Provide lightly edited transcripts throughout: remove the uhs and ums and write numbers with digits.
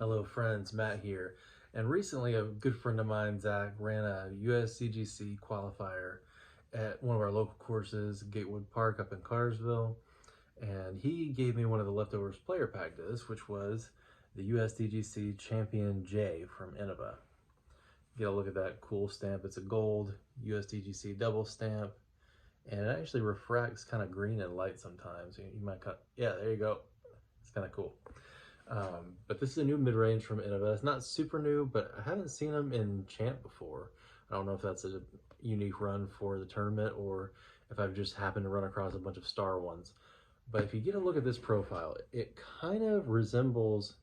Hello friends, Matt here. And recently a good friend of mine, Zach, ran a US DGC qualifier at one of our local courses, Gatewood Park up in Cartersville. And he gave me one of the leftovers player pack discs, which was the US DGC Champion Jay from Innova. Get a look at that cool stamp. It's a gold US DGC double stamp. And it actually refracts kind of green and light sometimes. You might yeah, there you go. It's kind of cool. But this is a new mid-range from Innova. It's not super new, but I haven't seen them in Champ before. I don't know if that's a unique run for the tournament or if I've just happened to run across a bunch of star ones. But if you get a look at this profile, it kind of resembles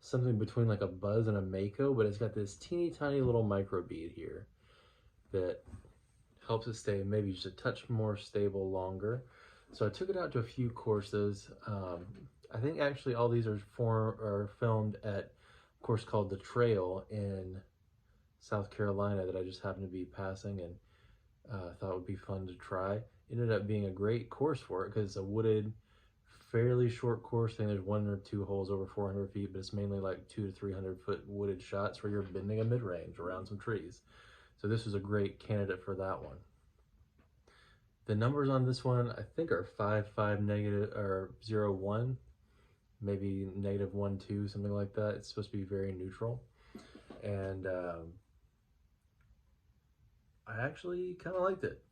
something between like a Buzz and a Mako, but it's got this teeny tiny little micro bead here that helps it stay maybe just a touch more stable longer. So I took it out to a few courses. I think actually all these are filmed at a course called the Trail in South Carolina that I just happened to be passing and thought would be fun to try. Ended up being a great course for it because it's a wooded, fairly short course. I think there's 1 or 2 holes over 400 feet, but it's mainly like 200 to 300 foot wooded shots where you're bending a mid-range around some trees. So this was a great candidate for that one. The numbers on this one I think are 5.5 negative or 0.1, maybe -1.2, something like that. It's supposed to be very neutral, and I actually kind of liked it.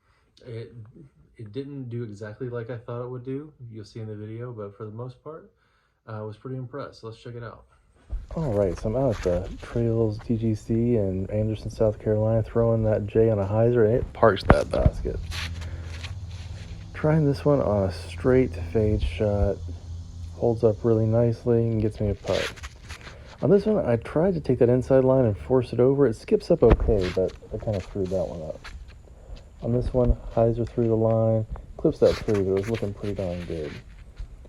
It didn't do exactly like I thought it would do. You'll see in the video, but for the most part, I was pretty impressed. So let's check it out. All right, so I'm out at the Trails DGC in Anderson, South Carolina, throwing that J on a hyzer, and it parks that basket. Trying this one on a straight fade shot. Holds up really nicely and gets me a putt. On this one, I tried to take that inside line and force it over. It skips up okay, but I kind of screwed that one up. On this one, hyzer through the line, clips that through, but it was looking pretty darn good.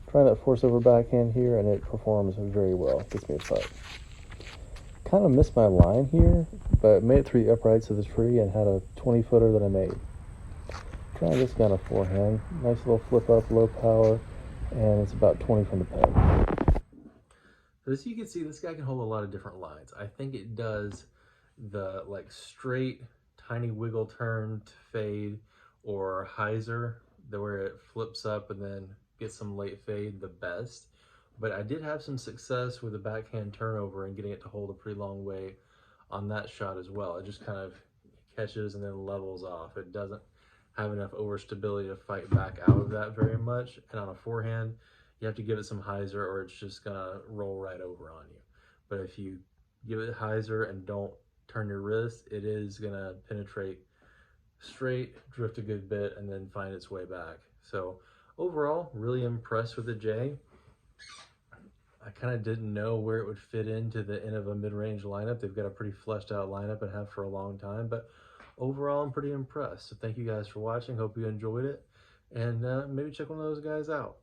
Try that force over backhand here, and it performs very well. Gets me a putt. Kind of missed my line here, but made it through the uprights of the tree and had a 20-footer that I made. Trying this guy on a forehand. Nice little flip up, low power, and it's about 20 from the pin. So as you can see, this guy can hold a lot of different lines. I think it does the like straight, tiny wiggle turn to fade or hyzer, where it flips up and then gets some late fade the best. But I did have some success with a backhand turnover and getting it to hold a pretty long way on that shot as well. It just kind of catches and then levels off. It doesn't have enough overstability to fight back out of that very much. And on a forehand, you have to give it some hyzer or it's just gonna roll right over on you. But if you give it hyzer and don't turn your wrist, it is gonna penetrate straight, drift a good bit, and then find its way back. So overall, really impressed with the J. I kind of didn't know where it would fit into the Innova mid-range lineup. They've got a pretty fleshed out lineup and have for a long time, but overall, I'm pretty impressed. So thank you guys for watching. Hope you enjoyed it, and maybe check one of those guys out.